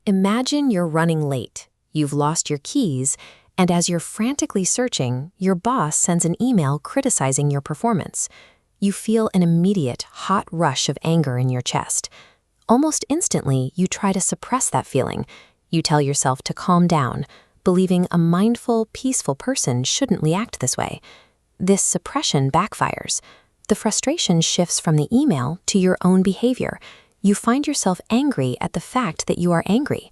Imagine you're running late, you've lost your keys, and as you're frantically searching, your boss sends an email criticizing your performance. You feel an immediate, hot rush of anger in your chest. Almost instantly, you try to suppress that feeling. You tell yourself to calm down, believing a mindful, peaceful person shouldn't react this way. This suppression backfires. The frustration shifts from the email to your own behavior. You find yourself angry at the fact that you are angry.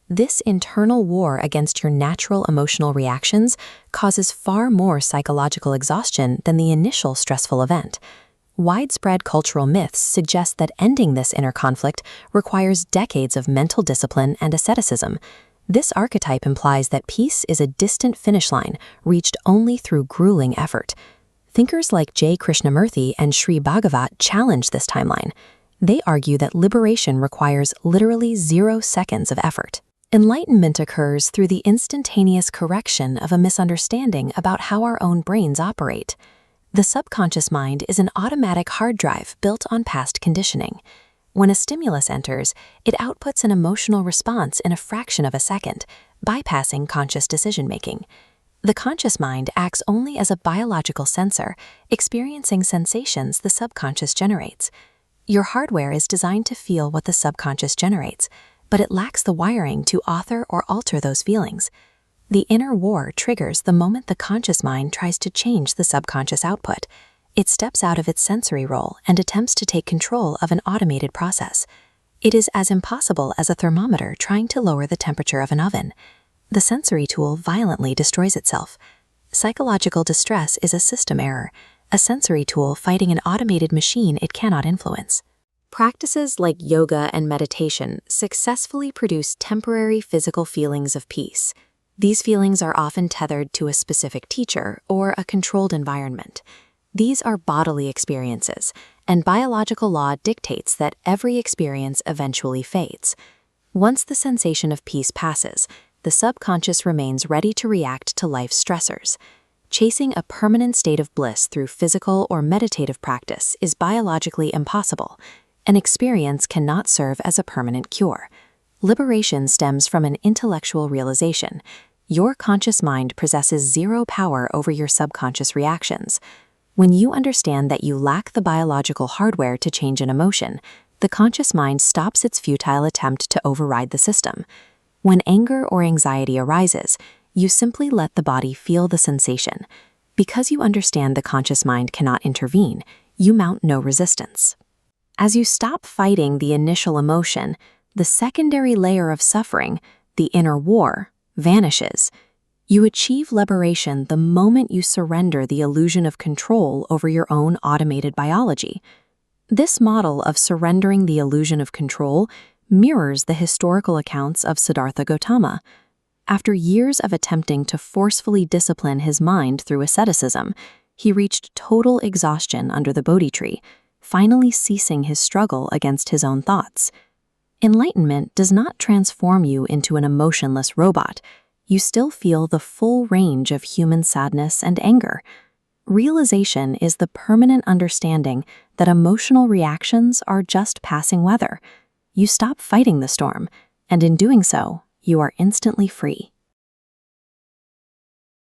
This internal war against your natural emotional reactions causes far more psychological exhaustion than the initial stressful event. Widespread cultural myths suggest that ending this inner conflict requires decades of mental discipline and asceticism. This archetype implies that peace is a distant finish line, reached only through grueling effort. Thinkers like J. Krishnamurti and Sri Bhagavat challenge this timeline. They argue that liberation requires literally 0 seconds of effort. Enlightenment occurs through the instantaneous correction of a misunderstanding about how our own brains operate. The subconscious mind is an automatic hard drive built on past conditioning. When a stimulus enters, it outputs an emotional response in a fraction of a second, bypassing conscious decision-making. The conscious mind acts only as a biological sensor, experiencing sensations the subconscious generates. Your hardware is designed to feel what the subconscious generates, but it lacks the wiring to author or alter those feelings. The inner war triggers the moment the conscious mind tries to change the subconscious output. It steps out of its sensory role and attempts to take control of an automated process. It is as impossible as a thermometer trying to lower the temperature of an oven. The sensory tool violently destroys itself. Psychological distress is a system error, a sensory tool fighting an automated machine it cannot influence. Practices like yoga and meditation successfully produce temporary physical feelings of peace. These feelings are often tethered to a specific teacher or a controlled environment. These are bodily experiences, and biological law dictates that every experience eventually fades. Once the sensation of peace passes, the subconscious remains ready to react to life's stressors. Chasing a permanent state of bliss through physical or meditative practice is biologically impossible. An experience cannot serve as a permanent cure. Liberation stems from an intellectual realization. Your conscious mind possesses 0 power over your subconscious reactions. When you understand that you lack the biological hardware to change an emotion, the conscious mind stops its futile attempt to override the system. When anger or anxiety arises, you simply let the body feel the sensation. Because you understand the conscious mind cannot intervene, you mount no resistance. As you stop fighting the initial emotion, the secondary layer of suffering, the inner war, vanishes. You achieve liberation the moment you surrender the illusion of control over your own automated biology. This model of surrendering the illusion of control mirrors the historical accounts of Siddhartha Gautama. After years of attempting to forcefully discipline his mind through asceticism, he reached total exhaustion under the Bodhi tree, finally ceasing his struggle against his own thoughts. Enlightenment does not transform you into an emotionless robot. You still feel the full range of human sadness and anger. Realization is the permanent understanding that emotional reactions are just passing weather. You stop fighting the storm, and in doing so, you are instantly free.